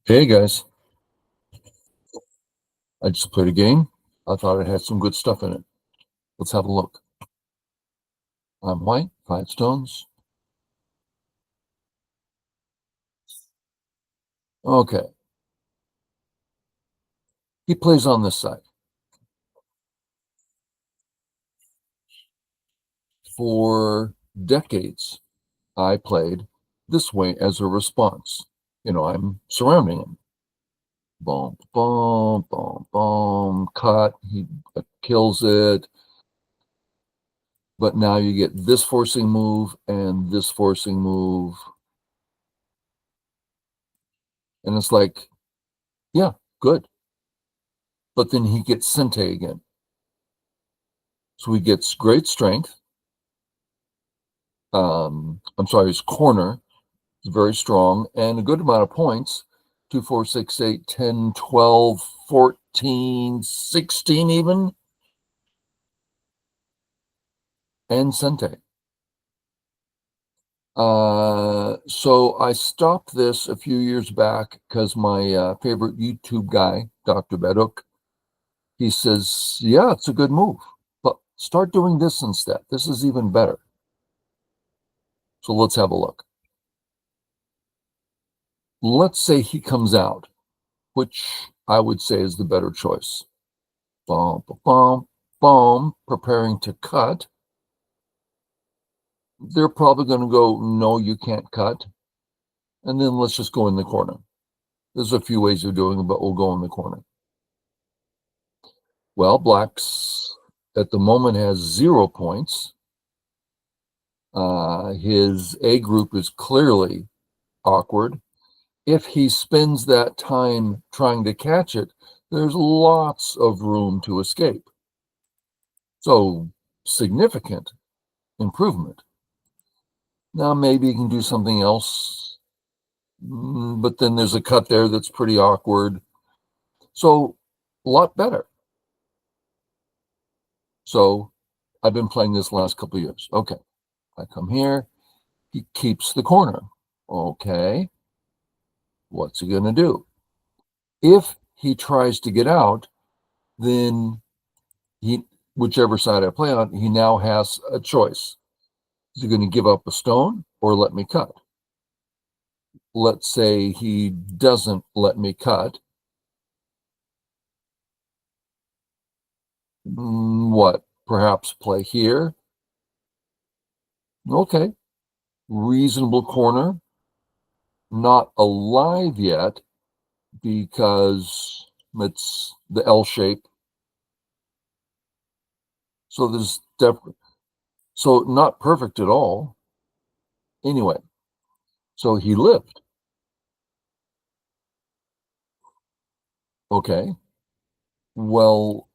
Hey guys, I just played a game. I thought it had some good stuff in it. Let's have a look. I'm white, 5 stones. Okay, he plays on this side. For decades, I played this way as a response. I'm surrounding him. Boom, boom, boom, boom, cut. He kills it. But now you get this forcing move and this forcing move. And it's like, yeah, good. But then he gets Sente again. So he gets great strength. I'm sorry, his corner is very strong and a good amount of points. 2, 4, 6, 8, 10, 12, 14, 16 even, and Sente. So I stopped this a few years back because my favorite YouTube guy, Dr. Beduk, he says, yeah, it's a good move, but start doing this instead. This is even better. So let's have a look. Let's say he comes out, which I would say is the better choice. Boom, boom, boom, preparing to cut. They're probably going to go, no, you can't cut. And then let's just go in the corner. There's a few ways of doing it, but we'll go in the corner. Well, Black's at the moment has 0 points. His A group is clearly awkward. If he spends that time trying to catch it, there's lots of room to escape. So significant improvement. Now maybe you can do something else, but then there's a cut there that's pretty awkward. So a lot better. So I've been playing this last couple of years. Okay, I come here. He keeps the corner. Okay, what's he going to do? If he tries to get out, then whichever side I play on, he now has a choice. Is he going to give up a stone or let me cut? Let's say he doesn't let me cut. What? Perhaps play here. Okay. Reasonable corner. Not alive yet because it's the L shape. So there's definitely, so not perfect at all. Anyway, so he lived. Okay. Well,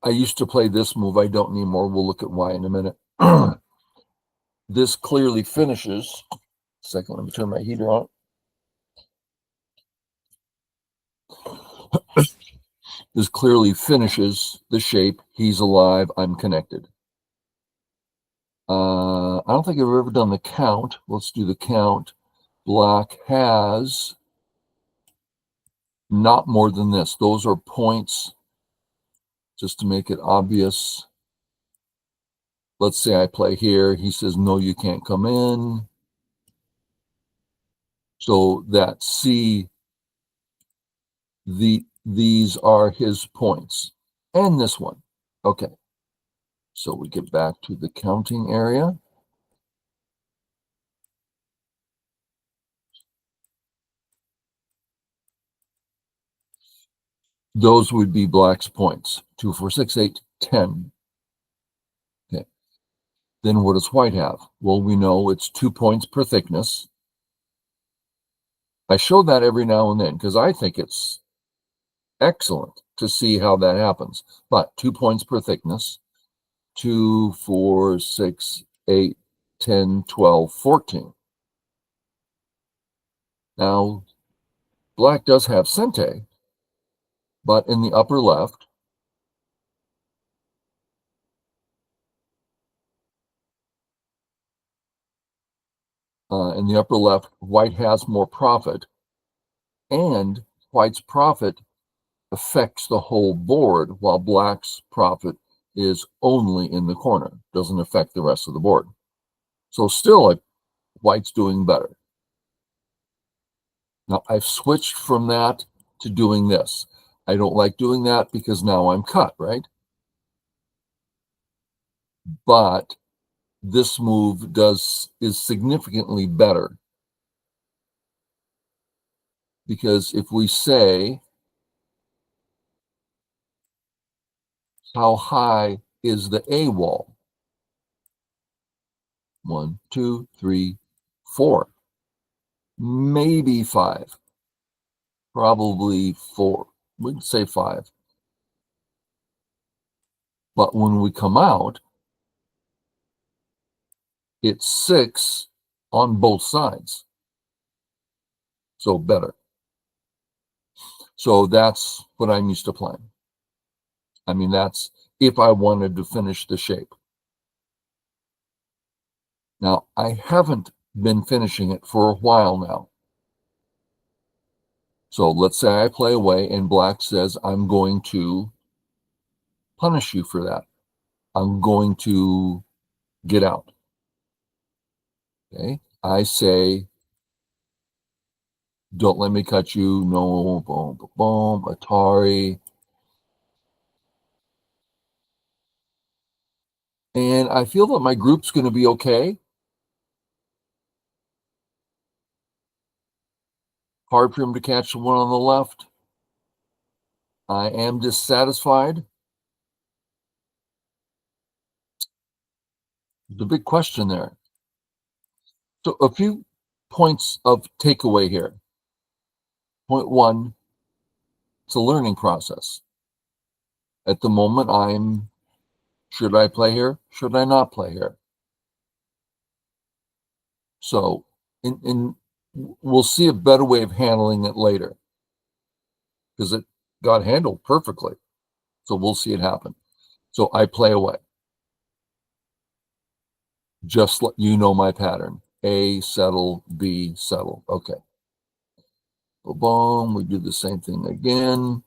I used to play this move. I don't anymore. We'll look at why in a minute. This clearly finishes. Second, let me turn my heater on. This clearly finishes the shape. He's alive. I'm connected. I don't think I've ever done the count. Let's do the count. Black has not more than this. Those are points, just to make it obvious. Let's say I play here. He says, no, you can't come in. So that C, these are his points. And this one. Okay. So we get back to the counting area. Those would be Black's points. 2, 4, 6, 8, 10. Okay. Then what does White have? Well, we know it's 2 points per thickness. I show that every now and then because I think it's excellent to see how that happens. But 2 points per thickness. 2, 4, 6, 8, 10, 12, 14. Now, Black does have Sente, but in the upper left, in the upper left, white has more profit, and white's profit affects the whole board, while black's profit is only in the corner, doesn't affect the rest of the board. So still, white's doing better. Now, I've switched from that to doing this. I don't like doing that because now I'm cut, right? But this move is significantly better, because if we say, how high is the A wall? 1, 2, 3, 4, maybe 5, probably 4. We'd say 5. But when we come out, it's 6 on both sides. So better. So that's what I'm used to playing. I mean, that's if I wanted to finish the shape. Now, I haven't been finishing it for a while now. So let's say I play away and black says, I'm going to punish you for that. I'm going to get out. Okay. I say, don't let me cut you. No, boom, boom, boom, Atari. And I feel that my group's going to be okay. Hard for him to catch the one on the left. I am dissatisfied. The big question there. So a few points of takeaway here. Point 1, it's a learning process. At the moment, should I play here? Should I not play here? So we'll see a better way of handling it later, because it got handled perfectly. So we'll see it happen. So I play away. Just let you know my pattern. A, settle, B, settle. Okay. Boom, we do the same thing again.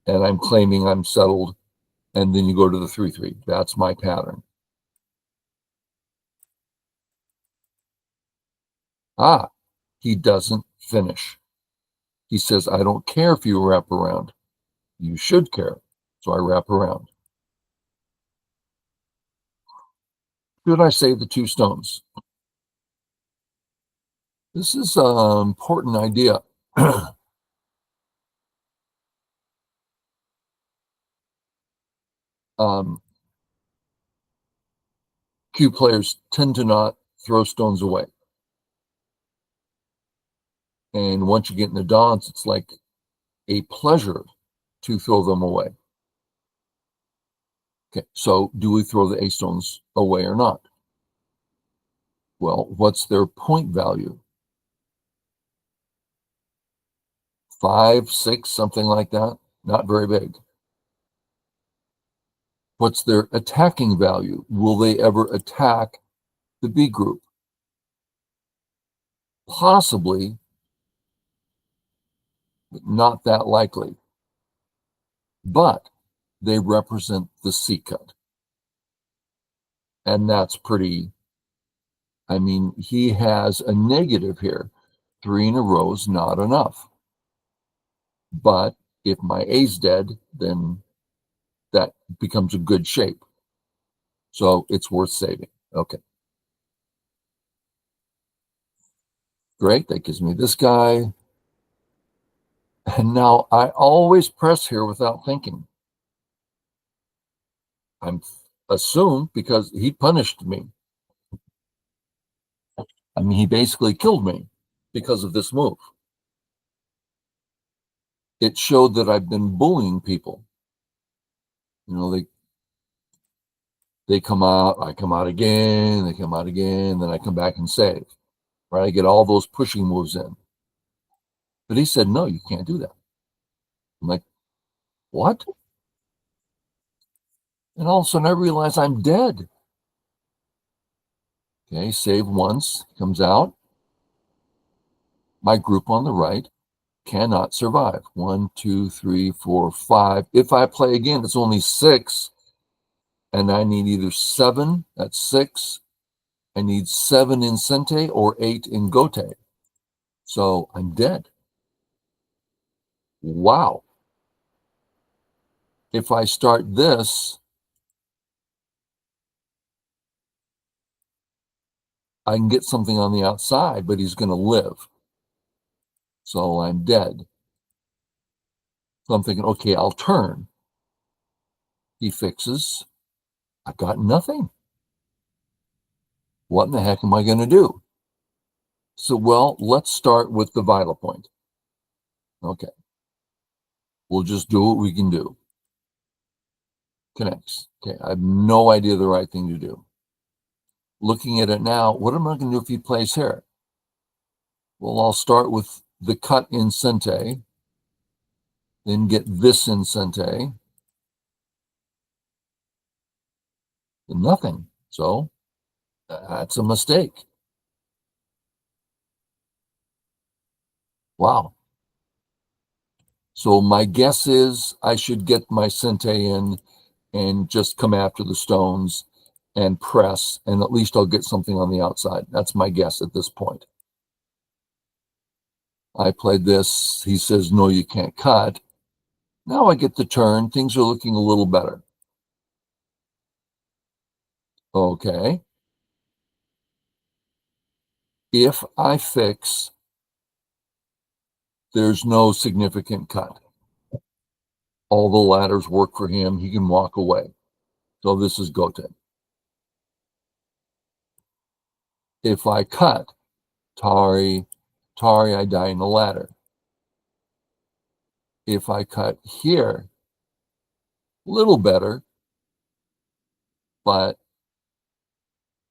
And I'm claiming I'm settled. And then you go to the 3-3. That's my pattern. Ah, he doesn't finish. He says, I don't care if you wrap around. You should care. So I wrap around. Should I save the 2 stones? This is an important idea. Cube players tend to not throw stones away. And once you get in the dance, it's like a pleasure to throw them away. Okay, so do we throw the A stones away or not? Well, what's their point value? 5, 6, something like that. Not very big. What's their attacking value? Will they ever attack the B group? Possibly, but not that likely. But they represent the C cut. And that's pretty, I mean, he has a negative here. 3 in a row is not enough. But if my A's dead, then that becomes a good shape. So it's worth saving. Okay. Great. That gives me this guy. And now I always press here without thinking. I'm assumed because he punished me. I mean, he basically killed me because of this move. It showed that I've been bullying people. You know, they come out, I come out again, they come out again, then I come back and save. Right? I get all those pushing moves in. But he said, no, you can't do that. I'm like, what? And all of a sudden I realize I'm dead. Okay, save once, comes out. My group on the right cannot survive. 1, 2, 3, 4, 5. If I play again, it's only 6, and I need either 7, that's 6. I need 7 in Sente or 8 in Gote. So I'm dead. Wow. If I start this, I can get something on the outside, but he's going to live. So I'm dead. So I'm thinking, okay, I'll turn. He fixes. I got nothing. What in the heck am I going to do? So, well, let's start with the vital point. Okay. We'll just do what we can do. Connects. Okay. I have no idea the right thing to do. Looking at it now, what am I going to do if he plays here? Well, I'll start with the cut in Sente, then get this in Sente, and nothing. So that's a mistake. Wow. So my guess is I should get my Sente in and just come after the stones and press, and at least I'll get something on the outside. That's my guess at this point. I played this. He says, no, you can't cut. Now I get the turn. Things are looking a little better. Okay. If I fix, there's no significant cut. All the ladders work for him. He can walk away. So this is Goten. If I cut, Tari, I die in the ladder. If I cut here, a little better, but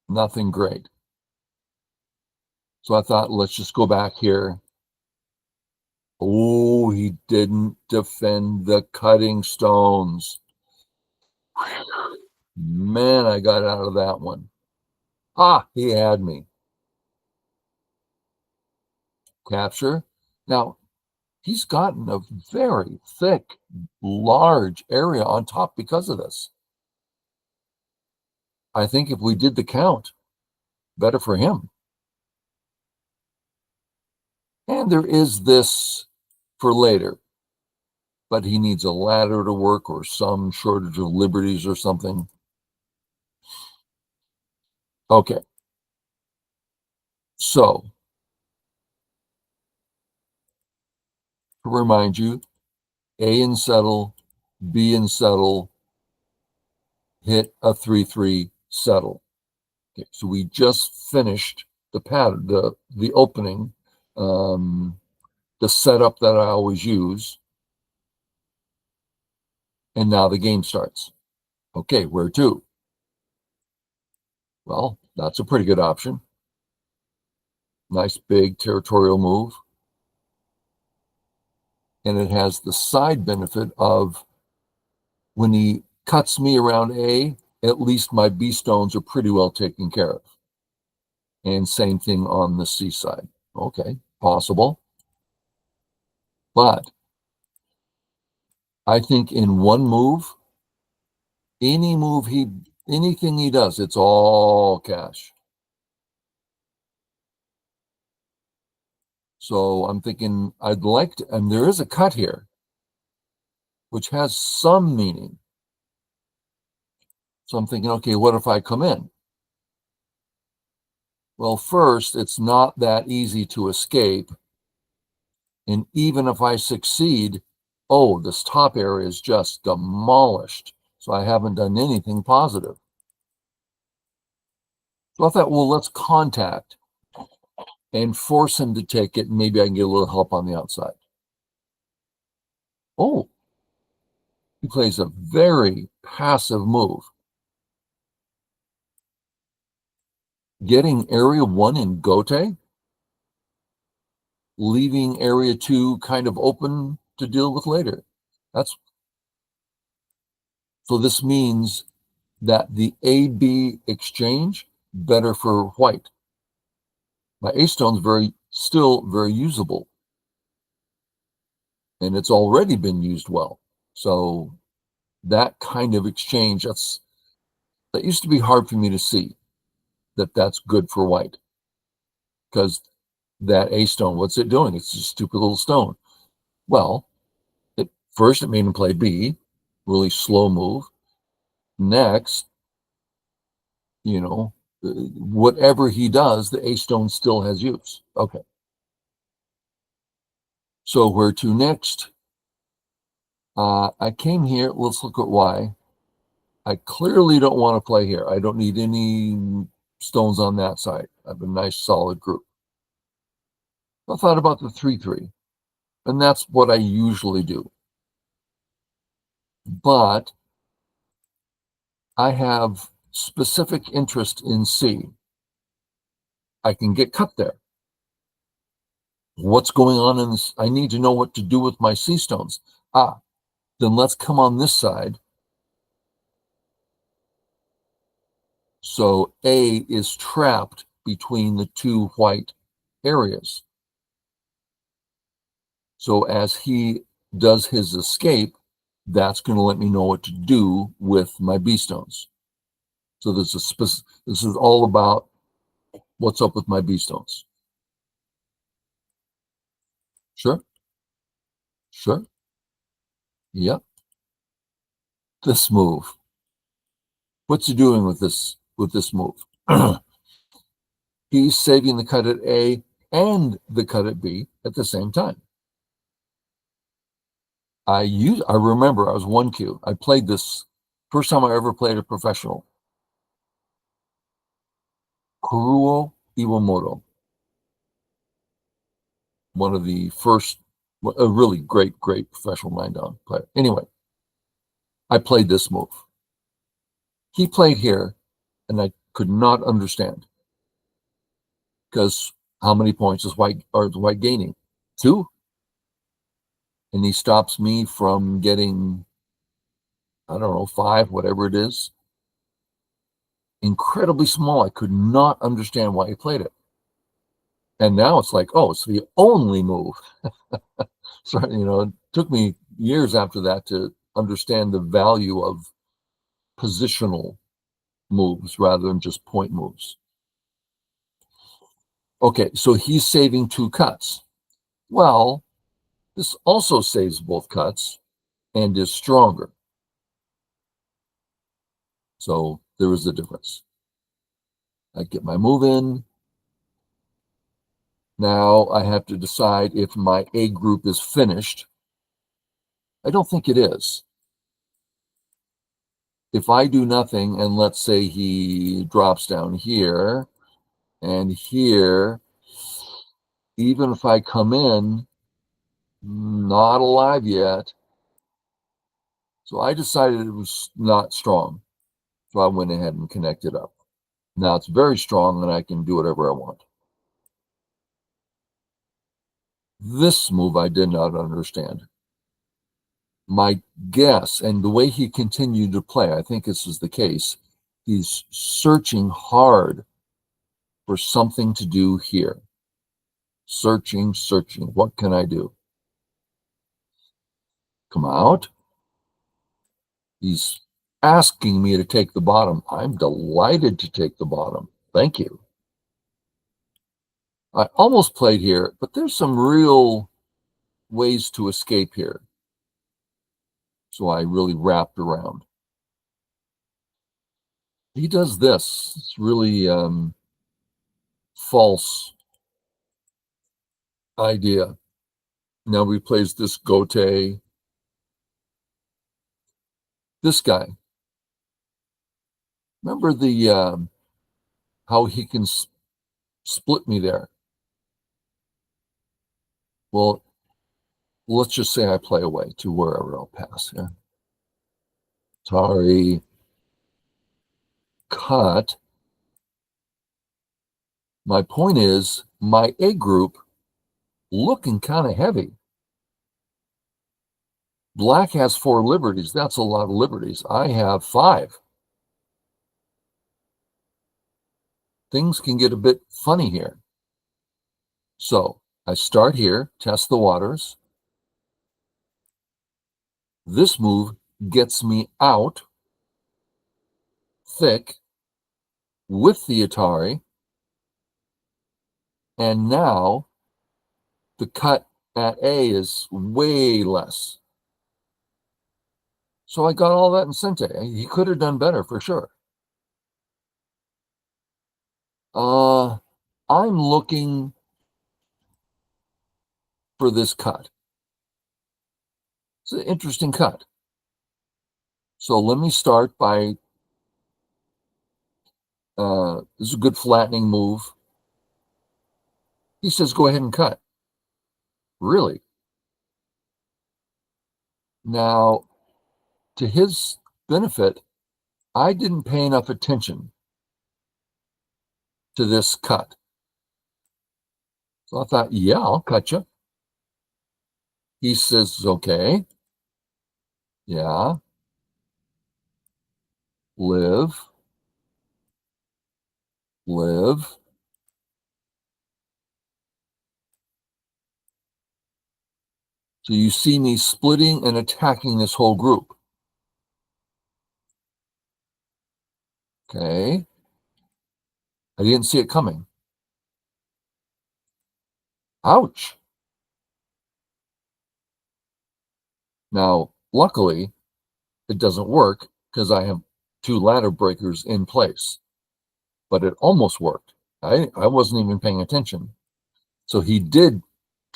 nothing great. So I thought, let's just go back here. Oh, he didn't defend the cutting stones. Man, I got out of that one. Ah, he had me. Capture. Now, he's gotten a very thick, large area on top because of this. I think if we did the count, better for him. And there is this for later, but he needs a ladder to work or some shortage of liberties or something. Okay. So, to remind you, A in settle, B in settle, hit a 3-3 settle. Okay, so we just finished the pattern, the opening, the setup that I always use, and now the game starts. Okay, where to? Well, that's a pretty good option. Nice big territorial move. And it has the side benefit of when he cuts me around A, at least my B stones are pretty well taken care of. And same thing on the C side. Okay, possible. But I think in one move, anything he does, it's all cash. So I'm thinking I'd like to, and there is a cut here, which has some meaning. So I'm thinking, okay, what if I come in? Well, first, it's not that easy to escape. And even if I succeed, oh, this top area is just demolished. So I haven't done anything positive. So I thought, well, let's contact and force him to take it. And maybe I can get a little help on the outside. Oh, he plays a very passive move. Getting area 1 in Gote, leaving area 2 kind of open to deal with later. So this means that the A-B exchange better for white. My ace stone's still very usable, and it's already been used well. So that kind of exchange, that used to be hard for me to see that's good for white, because that ace stone, what's it doing? It's a stupid little stone. Well, first it made him play B, really slow move. Next, whatever he does, the ace stone still has use. Okay. So where to next? I came here. Let's look at why. I clearly don't want to play here. I don't need any stones on that side. I have a nice solid group. I thought about the 3-3, and that's what I usually do. But I have specific interest in C. I can get cut there. What's going on in this? I need to know what to do with my C stones. Then let's come on this side. So A is trapped between the two white areas. So as he does his escape, that's going to let me know what to do with my B stones. So this is all about what's up with my B stones. Sure. Yep. This move. What's he doing with this move? He's saving the cut at A and the cut at B at the same time. I remember I was 1Q. I played this first time I ever played a professional. Kuruo Iwamoto, one of the first, a really great professional nine-down player. Anyway, I played this move. He played here, and I could not understand, because how many points is white gaining? 2. And he stops me from getting, I don't know, 5, whatever it is. Incredibly small. I could not understand why he played it. And now it's like, oh, it's the only move. So, it took me years after that to understand the value of positional moves rather than just point moves. Okay, so he's saving 2 cuts. Well, this also saves both cuts and is stronger. So there is a difference. I get my move in. Now I have to decide if my A group is finished. I don't think it is. If I do nothing, and let's say he drops down here and here, even if I come in, not alive yet. So I decided it was not strong. So I went ahead and connected up. Now it's very strong and I can do whatever I want. This move I did not understand. My guess, and the way he continued to play, I think this is the case, he's searching hard for something to do here. Searching. What can I do? Come out. He's asking me to take the bottom. I'm delighted to take the bottom. Thank you. I almost played here, but there's some real ways to escape here. So I really wrapped around. He does this. It's really false idea. Now he plays this Gote. This guy. Remember how he can split me there? Well, let's just say I play away to wherever I'll pass here. Sorry. Cut. My point is, my A group looking kind of heavy. Black has 4 liberties. That's a lot of liberties. I have 5. things can get a bit funny here. So I start here, test the waters. This move gets me out thick with the Atari. And now the cut at A is way less. So I got all that in Sente. He could have done better for sure. I'm looking for this cut. It's an interesting cut. So let me start by, this is a good flattening move. He says, go ahead and cut. Really? Now, to his benefit, I didn't pay enough attention to this cut. So I thought, yeah, I'll cut you. He says, okay. Yeah. Live. Live. So you see me splitting and attacking this whole group. Okay. I didn't see it coming. Ouch. Now, luckily, it doesn't work because I have 2 ladder breakers in place. But it almost worked. I wasn't even paying attention. So he did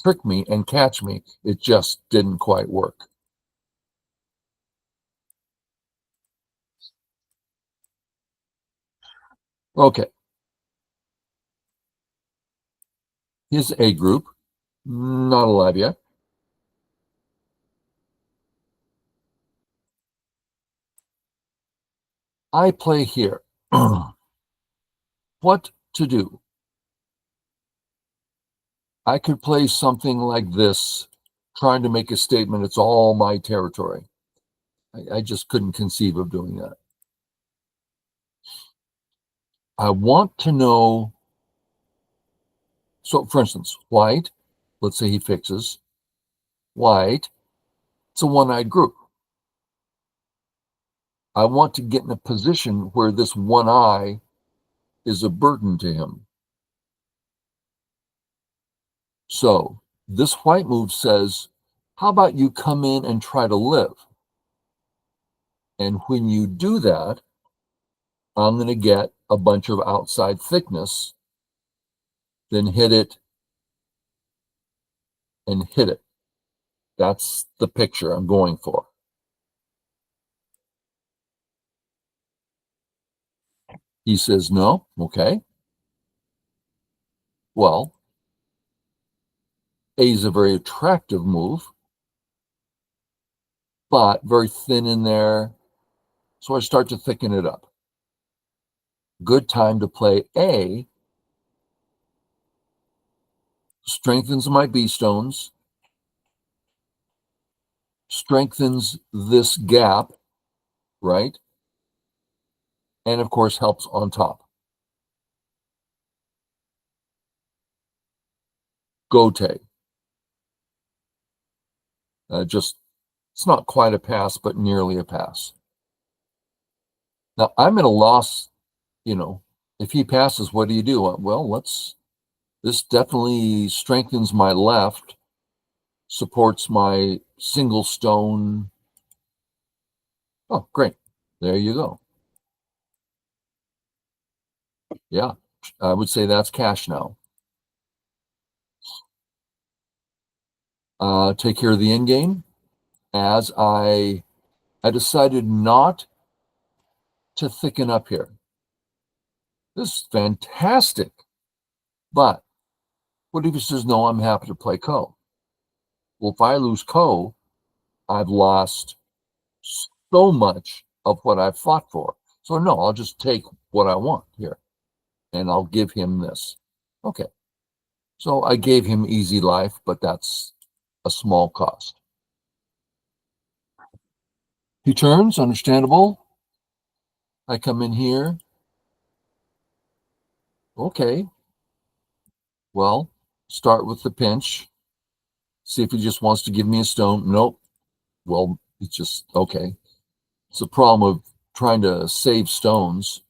trick me and catch me. It just didn't quite work. Okay. His A group, not alive yet. I play here. What to do? I could play something like this, trying to make a statement. It's all my territory. I just couldn't conceive of doing that. I want to know. So, for instance, white, let's say he fixes. White, it's a one-eyed group. I want to get in a position where this one eye is a burden to him. So this white move says, how about you come in and try to live? And when you do that, I'm going to get a bunch of outside thickness, then hit it and hit it. That's the picture I'm going for. He says, no, okay. Well, A is a very attractive move, but very thin in there. So I start to thicken it up. Good time to play A. Strengthens my B stones, strengthens this gap, right? And of course helps on top. Gote. Just, it's not quite a pass, but nearly a pass. Now I'm at a loss, if he passes, what do you do? Well, this definitely strengthens my left, supports my single stone. Oh, great. There you go. Yeah, I would say that's cash now. Take care of the end game. As I decided not to thicken up here. This is fantastic. But what if he says, no, I'm happy to play Ko? Well, if I lose Ko, I've lost so much of what I've fought for. So no, I'll just take what I want here and I'll give him this. Okay. So I gave him easy life, but that's a small cost. He turns, understandable. I come in here. Okay, well, start with the pinch. See if he just wants to give me a stone. Nope. Well, it's just, okay. It's a problem of trying to save stones.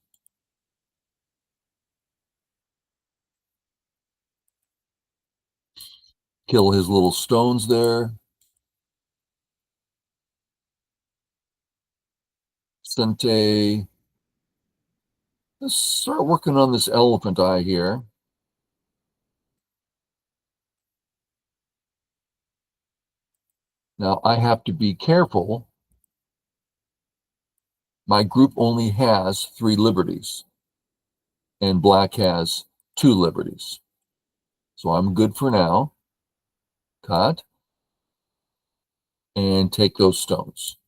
Kill his little stones there. Sente. Let's start working on this elephant eye here. Now I have to be careful. My group only has 3 liberties, and black has 2 liberties. So I'm good for now. Cut. And take those stones.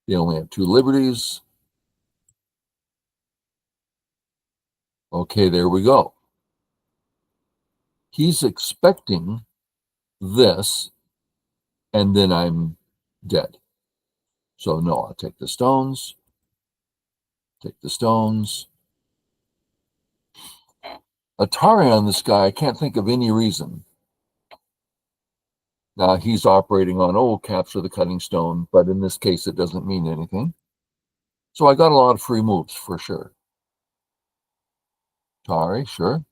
They only have 2 liberties. Okay, there we go. He's expecting this, and then I'm dead. So no, I'll take the stones. Take the stones. Atari on this guy, I can't think of any reason. Now he's operating on, oh, capture the cutting stone, but in this case, it doesn't mean anything. So I got a lot of free moves for sure. Atari, sure.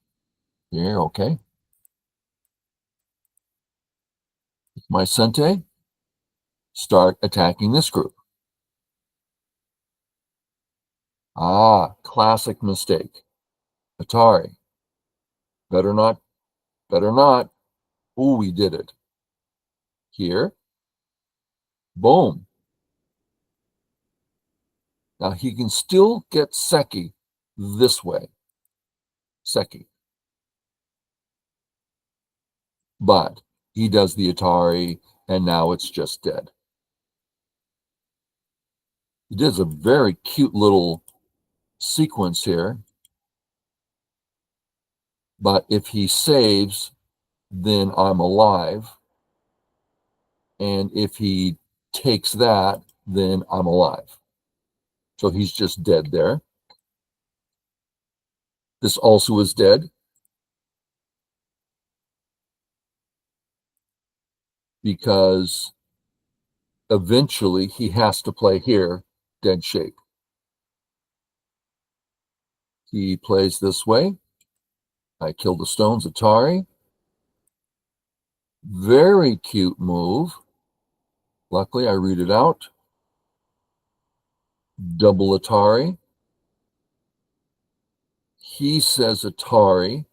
Here, okay. My Sente, start attacking this group. Ah, classic mistake. Atari. Better not, better not. Ooh, we did it. Here. Boom. Now he can still get Seki this way. Seki. But he does the Atari, and now it's just dead. He does a very cute little sequence here. But if he saves, then I'm alive. And if he takes that, then I'm alive. So he's just dead there. This also is dead because eventually he has to play here, dead shape. He plays this way. I kill the stones, Atari. Very cute move. Luckily, I read it out. Double Atari. He says Atari.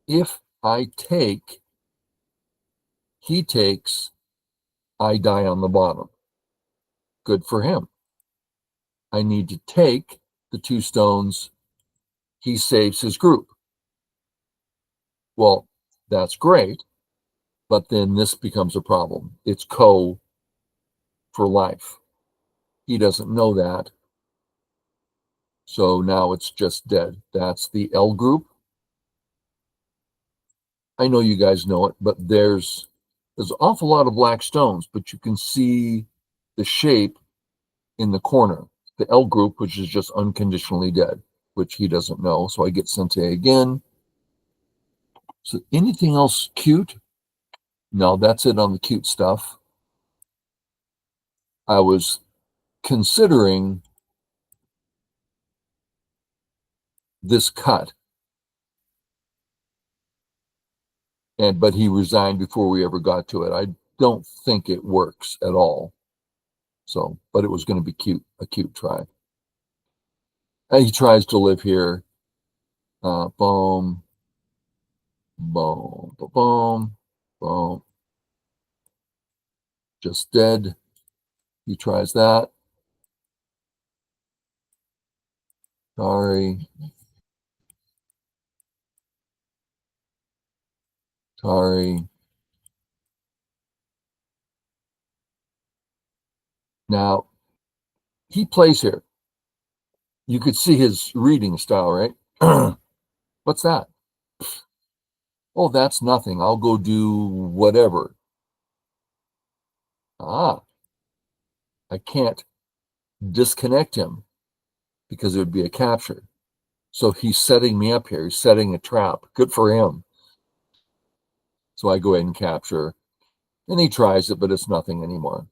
If I take, he takes, I die on the bottom. Good for him. I need to take the 2 stones. He saves his group. Well, that's great, but then this becomes a problem. It's co for life. He doesn't know that. So now it's just dead. That's the L group. I know you guys know it, but there's an awful lot of black stones, but you can see the shape in the corner. The L group, which is just unconditionally dead, which he doesn't know. So I get Sente again. So anything else cute? No, that's it on the cute stuff. I was considering this cut, but he resigned before we ever got to it. I don't think it works at all. So, but it was going to be cute, a cute try. And he tries to live here. Boom, boom, boom, boom. Just dead. He tries that. Sorry. Sorry. Now, he plays here. You could see his reading style, right? What's that? Oh, that's nothing. I'll go do whatever. Ah, I can't disconnect him. because it would be a capture. So he's setting me up here. He's setting a trap. Good for him. So I go ahead and capture. And he tries it, but it's nothing anymore.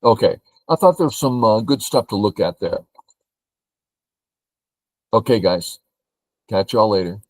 Okay. I thought there's some good stuff to look at there. Okay, guys. Catch y'all later.